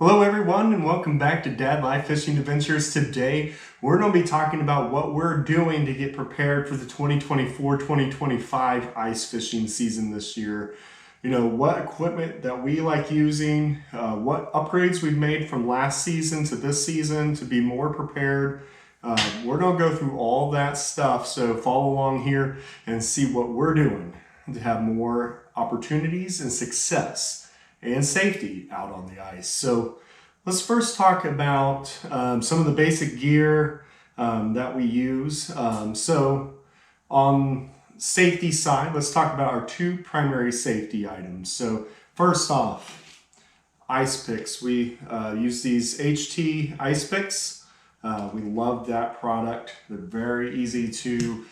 Hello everyone and welcome back to Dad Life Fishing Adventures. Today we're going to be talking about what we're doing to get prepared for the 2024-2025 ice fishing season this year. You know, what equipment that we like using, what upgrades we've made from last season to this season to be more prepared. We're going to go through all that stuff, so follow along here and see what we're doing to have more opportunities and success and safety out on the ice. So let's first talk about some of the basic gear that we use. So on safety side, let's talk about our two primary safety items. So first off, ice picks. We use these HT ice picks. We love that product. They're very easy to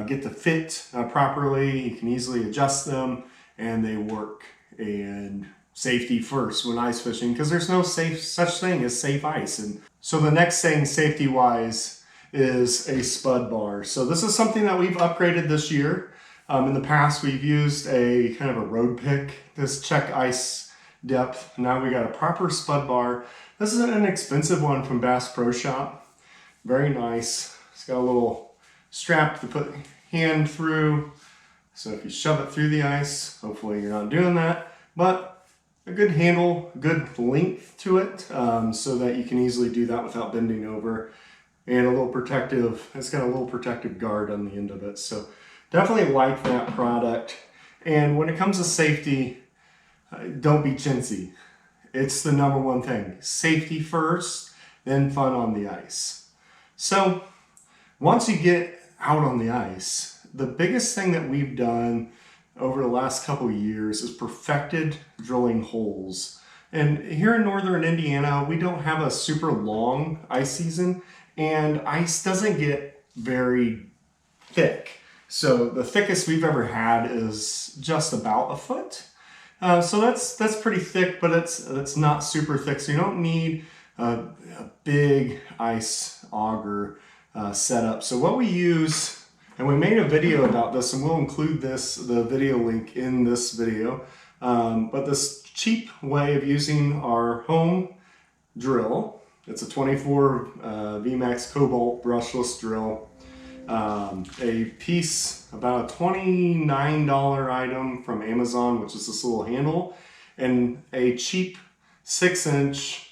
get to fit properly. You can easily adjust them and they work. And safety first when ice fishing, because there's no such thing as safe ice. And so the next thing safety wise is a spud bar. So this is something that we've upgraded this year. In the past we've used a kind of a road pick, this check ice depth. Now we got a proper spud bar. This is an inexpensive one from Bass Pro Shop. Very nice. It's got a little strap to put hand through. So if you shove it through the ice, hopefully you're not doing that, but a good handle, good length to it, so that you can easily do that without bending over, and a little protective, it's got a little protective guard on the end of it. So definitely like that product. And when it comes to safety, don't be chintzy. It's the number one thing. Safety first, then fun on the ice. So once you get out on the ice, the biggest thing that we've done over the last couple of years is perfected drilling holes. And here in northern Indiana, we don't have a super long ice season, and ice doesn't get very thick. So the thickest we've ever had is just about a foot. So that's pretty thick, but it's not super thick. So you don't need a big ice auger setup. So what we use, and we made a video about this, and we'll include the video link in this video. But this cheap way of using our home drill, it's a 24 VMAX Cobalt brushless drill. A piece, about a $29 item from Amazon, which is this little handle, and a cheap 8-inch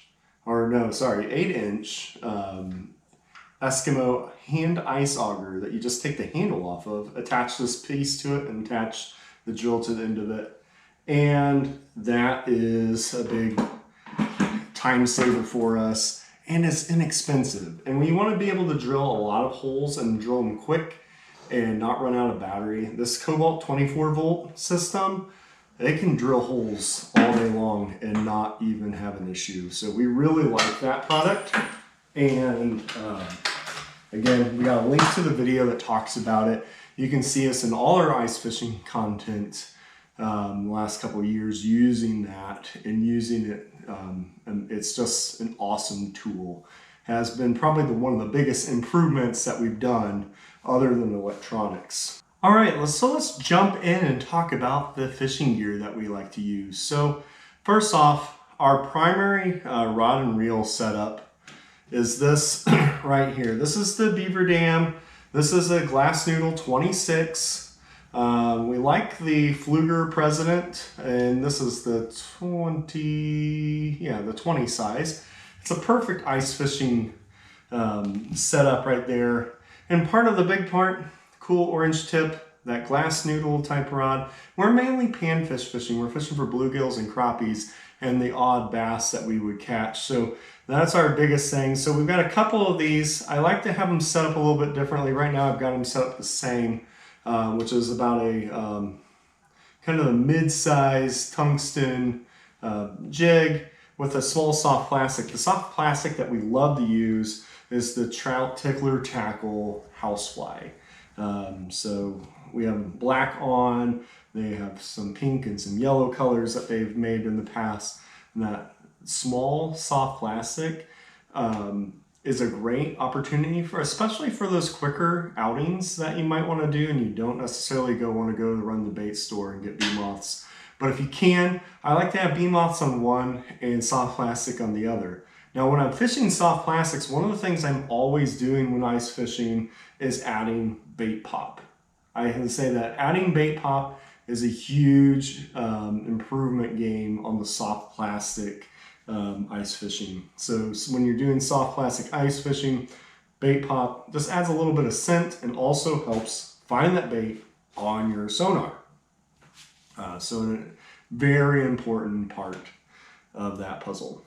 Eskimo hand ice auger that you just take the handle off of, attach this piece to it, and attach the drill to the end of it. And that is a big time saver for us, and it's inexpensive. And when you want to be able to drill a lot of holes and drill them quick and not run out of battery, this Cobalt 24 volt system, they can drill holes all day long and not even have an issue. So we really like that product. And again, we got a link to the video that talks about it. You can see us in all our ice fishing content the last couple of years using that and using it. And it's just an awesome tool. Has been probably one of the biggest improvements that we've done other than electronics. All right, let's jump in and talk about the fishing gear that we like to use. So first off, our primary rod and reel setup is this right here. This is the Beaver Dam. This is a glass noodle 26. We like the Fluger President, and this is the 20 size. It's a perfect ice fishing setup right there. And part of the big part, cool orange tip, that glass noodle type rod. We're mainly panfish fishing. We're fishing for bluegills and crappies and the odd bass that we would catch. So that's our biggest thing. So we've got a couple of these. I like to have them set up a little bit differently. Right now I've got them set up the same, which is about a kind of a mid-size tungsten jig with a small soft plastic. The soft plastic that we love to use is the Trout Tickler Tackle Housefly. So we have black on, they have some pink and some yellow colors that they've made in the past. And that small soft plastic is a great opportunity for, especially for those quicker outings that you might want to do and you don't necessarily want to go to run the bait store and get bee moths But if you can, I like to have beam moths on one and soft plastic on the other. Now, when I'm fishing soft plastics, one of the things I'm always doing when ice fishing is adding bait pop. I can say that adding bait pop is a huge improvement game on the soft plastic ice fishing. So when you're doing soft plastic ice fishing, bait pop just adds a little bit of scent and also helps find that bait on your sonar. So a very important part of that puzzle.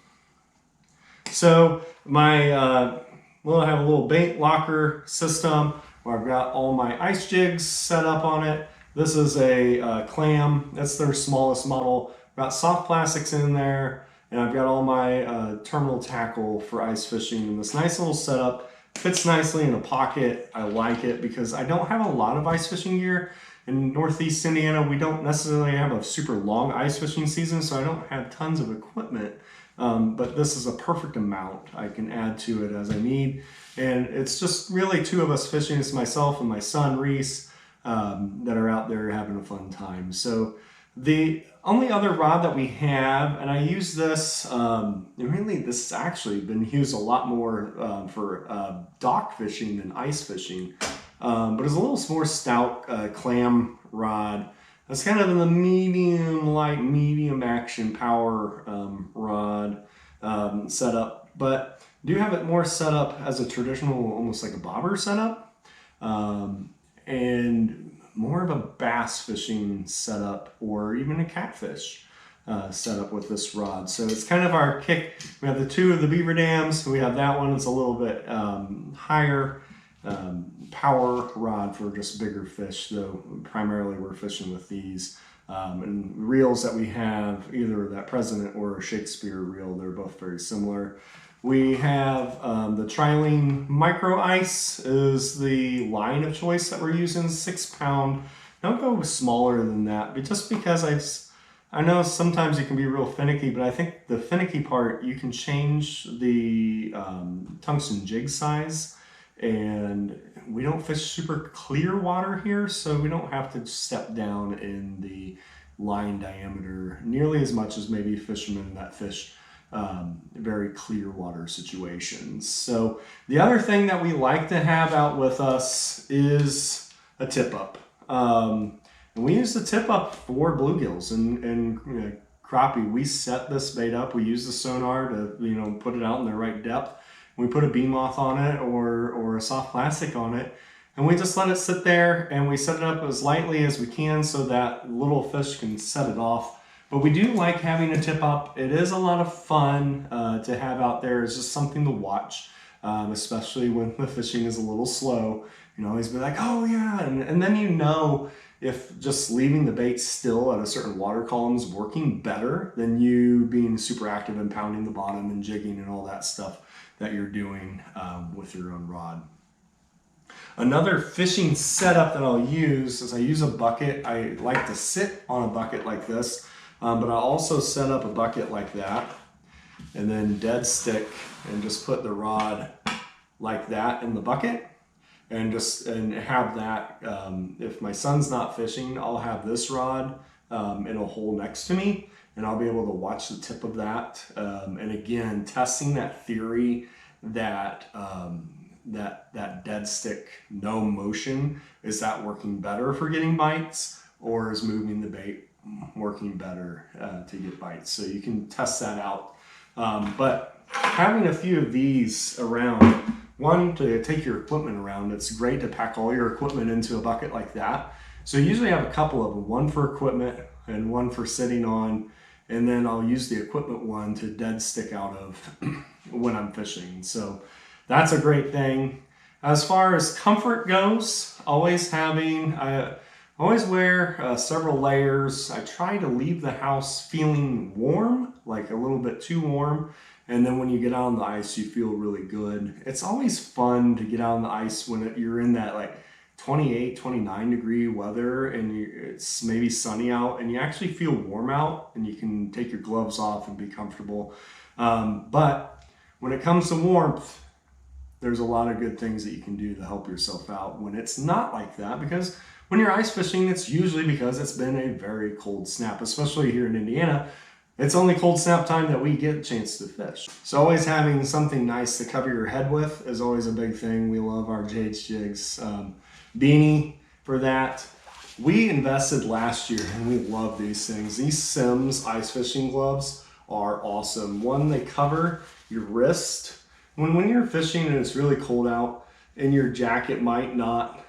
So I have a little bait locker system where I've got all my ice jigs set up on it. This is a clam. That's their smallest model. I've got soft plastics in there, and I've got all my terminal tackle for ice fishing. And this nice little setup fits nicely in a pocket. I like it because I don't have a lot of ice fishing gear. In Northeast Indiana, we don't necessarily have a super long ice fishing season, so I don't have tons of equipment. But this is a perfect amount. I can add to it as I need. And it's just really two of us fishing. It's myself and my son, Reese, that are out there having a fun time. So the only other rod that we have, and I use this, really this has actually been used a lot more for dock fishing than ice fishing. But it's a little more stout clam rod. It's kind of in the medium action power rod setup, but do have it more set up as a traditional, almost like a bobber setup, and more of a bass fishing setup or even a catfish setup with this rod. So it's kind of our kick. We have the two of the beaver dams. We have that one. It's a little bit higher power rod for just bigger fish, though primarily we're fishing with these. And reels that we have, either that President or a Shakespeare reel, they're both very similar. We have the Trilene Micro Ice is the line of choice that we're using, 6 pound. Don't go smaller than that, but just because I know sometimes it can be real finicky, but I think the finicky part, you can change the tungsten jig size. And we don't fish super clear water here, so we don't have to step down in the line diameter nearly as much as maybe fishermen that fish very clear water situations. So the other thing that we like to have out with us is a tip up. And we use the tip up for bluegills and crappie. We set this bait up. We use the sonar to put it out in the right depth. We put a beam moth on it or a soft plastic on it, and we just let it sit there, and we set it up as lightly as we can so that little fish can set it off. But we do like having a tip up. It is a lot of fun to have out there. It's just something to watch, especially when the fishing is a little slow. You always be like, oh yeah, and then if just leaving the bait still at a certain water column is working better than you being super active and pounding the bottom and jigging and all that stuff that you're doing with your own rod. Another fishing setup that I'll use is I use a bucket. I like to sit on a bucket like this, but I also set up a bucket like that and then dead stick and just put the rod like that in the bucket and have that. If my son's not fishing, I'll have this rod in a hole next to me, and I'll be able to watch the tip of that. And again, testing that theory that that dead stick, no motion, is that working better for getting bites, or is moving the bait working better to get bites? So you can test that out. But having a few of these around, one, to take your equipment around, it's great to pack all your equipment into a bucket like that. So you usually have a couple of them, one for equipment and one for sitting on, and then I'll use the equipment one to dead stick out of when I'm fishing. So that's a great thing. As far as comfort goes, I always wear several layers. I try to leave the house feeling warm, like a little bit too warm. And then when you get out on the ice, you feel really good. It's always fun to get out on the ice when you're in that like 28, 29 degree weather and it's maybe sunny out and you actually feel warm out and you can take your gloves off and be comfortable. But when it comes to warmth, there's a lot of good things that you can do to help yourself out when it's not like that, because when you're ice fishing, it's usually because it's been a very cold snap, especially here in Indiana. It's only cold snap time that we get a chance to fish. So always having something nice to cover your head with is always a big thing. We love our Jade's Jigs beanie for that. We invested last year and we love these things. These Sims ice fishing gloves are awesome. One, they cover your wrist. When you're fishing and it's really cold out and your jacket might not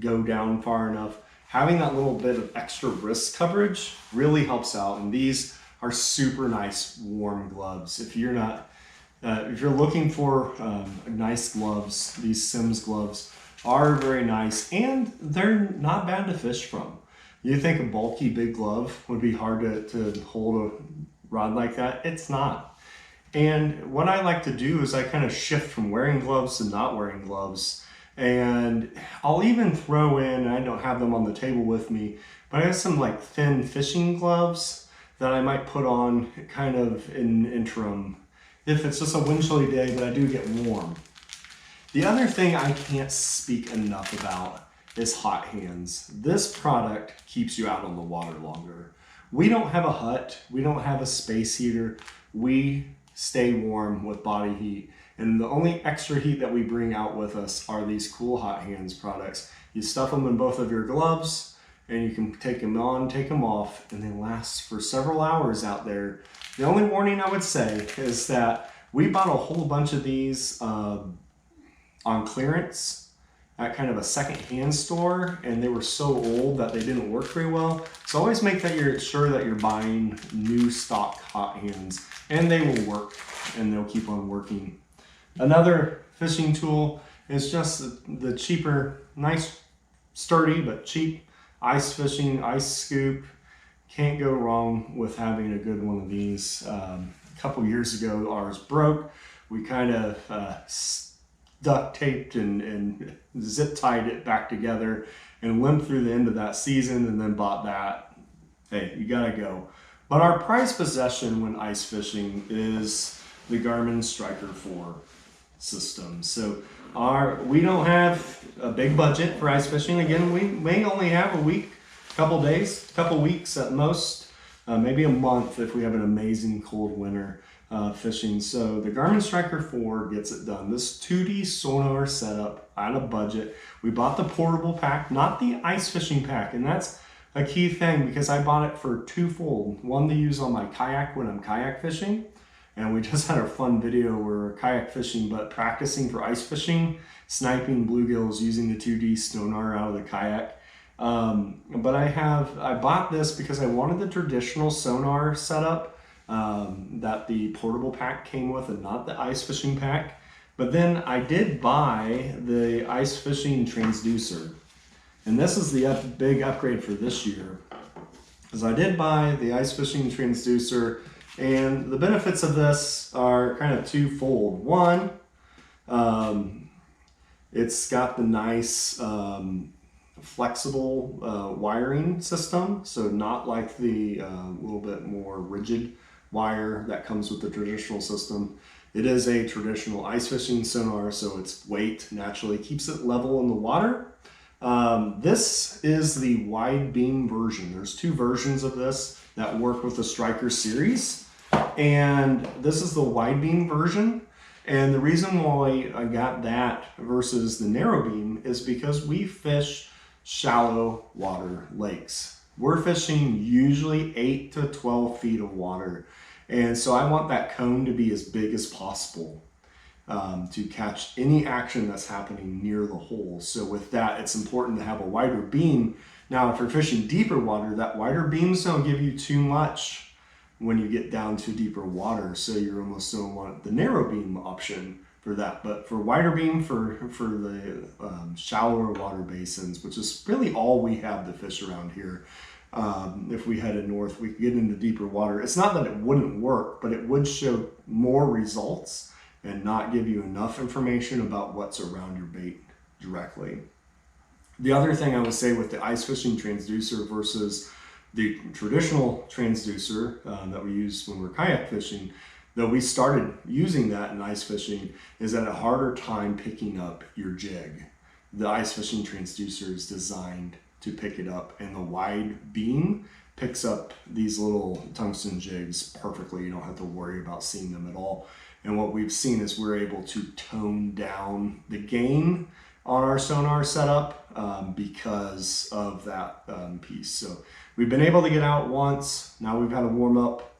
go down far enough, having that little bit of extra wrist coverage really helps out. And these are super nice warm gloves. If you're looking for nice gloves, these Sims gloves are very nice, and they're not bad to fish from. You think a bulky big glove would be hard to hold a rod like that? It's not. And what I like to do is I kind of shift from wearing gloves to not wearing gloves. And I'll even throw in, I don't have them on the table with me, but I have some like thin fishing gloves that I might put on kind of in interim if it's just a wind chilly day, but I do get warm. The other thing I can't speak enough about is hot hands. This product keeps you out on the water longer. We don't have a hut, we don't have a space heater, we stay warm with body heat. And the only extra heat that we bring out with us are these cool hot hands products. You stuff them in both of your gloves, and you can take them on, take them off, and they last for several hours out there. The only warning I would say is that we bought a whole bunch of these on clearance at kind of a second-hand store, and they were so old that they didn't work very well. So always make that you're sure that you're buying new stock hot hands, and they will work, and they'll keep on working. Another fishing tool is just the cheaper, nice, sturdy, but cheap ice fishing, ice scoop. Can't go wrong with having a good one of these. A couple years ago, ours broke. We kind of duct taped and zip tied it back together and limped through the end of that season, and then bought that. Hey, you gotta go. But our prized possession when ice fishing is the Garmin Striker 4 system. So we don't have a big budget for ice fishing. Again, we may only have a week, couple days, couple weeks at most, maybe a month if we have an amazing cold winter fishing. So the Garmin Striker 4 gets it done. This 2D sonar setup at a budget. We bought the portable pack, not the ice fishing pack, and that's a key thing because I bought it for twofold. One to use on my kayak when I'm kayak fishing, and we just had a fun video where we're kayak fishing but practicing for ice fishing, sniping bluegills using the 2D sonar out of the kayak. But I bought this because I wanted the traditional sonar setup that the portable pack came with and not the ice fishing pack. But then I did buy the ice fishing transducer. And this is the big upgrade for this year, because I did buy the ice fishing transducer, and the benefits of this are kind of twofold. One, it's got the nice flexible wiring system, so not like the little bit more rigid wire that comes with the traditional system. It is a traditional ice fishing sonar, so its weight naturally keeps it level in the water. This is the wide beam version. There's two versions of this that work with the Striker series, and this is the wide beam version. And the reason why I got that versus the narrow beam is because we fish shallow water lakes. We're fishing usually 8 to 12 feet of water, and so I want that cone to be as big as possible to catch any action that's happening near the hole. So with that, it's important to have a wider beam. Now, if you're fishing deeper water, that wider beams don't give you too much when you get down to deeper water, so you almost don't want the narrow beam option for that. But for wider beam for the shallower water basins, which is really all we have to fish around here. If we headed north, we could get into deeper water. It's not that it wouldn't work, but it would show more results and not give you enough information about what's around your bait directly. The other thing I would say with the ice fishing transducer versus the traditional transducer that we use when we're kayak fishing, though we started using that in ice fishing, is at a harder time picking up your jig. The ice fishing transducer is designed to pick it up, and the wide beam picks up these little tungsten jigs perfectly. You don't have to worry about seeing them at all. And what we've seen is we're able to tone down the gain on our sonar setup because of that piece. So we've been able to get out once. Now we've had a warm up.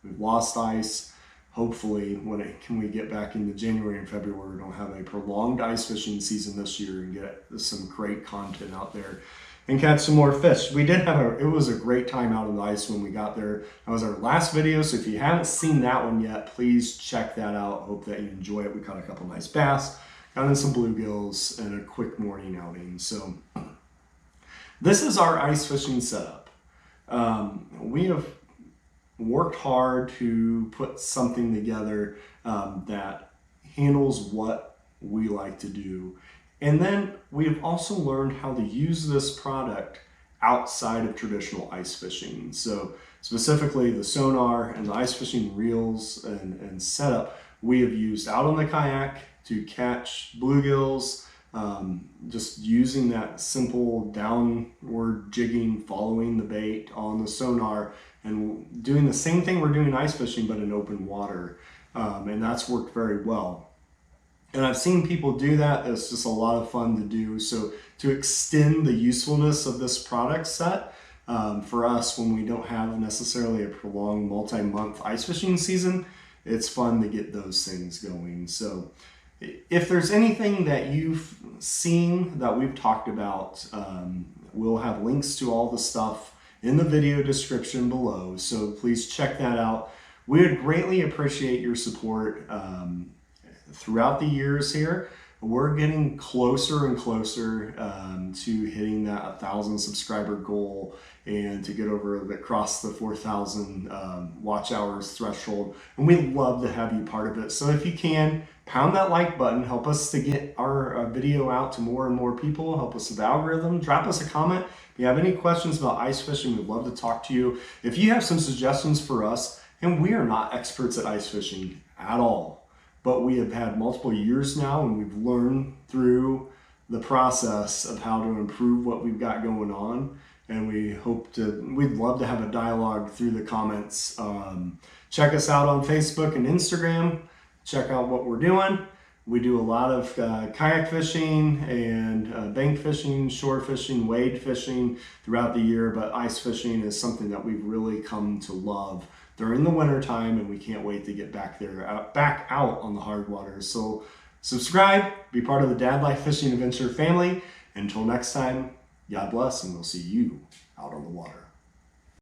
We've lost ice. Hopefully, when we get back into January and February, we don't have a prolonged ice fishing season this year and get some great content out there and catch some more fish. We did have it was a great time out on the ice when we got there. That was our last video, so if you haven't seen that one yet, please check that out. Hope that you enjoy it. We caught a couple nice bass, got in some bluegills, and a quick morning outing. So this is our ice fishing setup. We have worked hard to put something together that handles what we like to do. And then we've also learned how to use this product outside of traditional ice fishing. So specifically the sonar and the ice fishing reels and setup we have used out on the kayak to catch bluegills, just using that simple downward jigging, following the bait on the sonar, and doing the same thing we're doing ice fishing but in open water. And that's worked very well. And I've seen people do that. It's just a lot of fun to do. So to extend the usefulness of this product set, for us, when we don't have necessarily a prolonged multi-month ice fishing season, it's fun to get those things going. So if there's anything that you've seen that we've talked about, we'll have links to all the stuff in the video description below. So please check that out. We would greatly appreciate your support. Throughout the years here, we're getting closer and closer to hitting that 1,000 subscriber goal and to get across the 4,000 watch hours threshold. And we'd love to have you part of it. So if you can, pound that like button, help us to get our video out to more and more people, help us with the algorithm, drop us a comment. If you have any questions about ice fishing, we'd love to talk to you. If you have some suggestions for us, and we are not experts at ice fishing at all, but we have had multiple years now, and we've learned through the process of how to improve what we've got going on. And we'd love to have a dialogue through the comments. Check us out on Facebook and Instagram. Check out what we're doing. We do a lot of kayak fishing and bank fishing, shore fishing, wade fishing throughout the year, but ice fishing is something that we've really come to love during the winter time, and we can't wait to get back out on the hard waters. So subscribe, be part of the Dad Life Fishing Adventure family. Until next time, God bless, and we'll see you out on the water.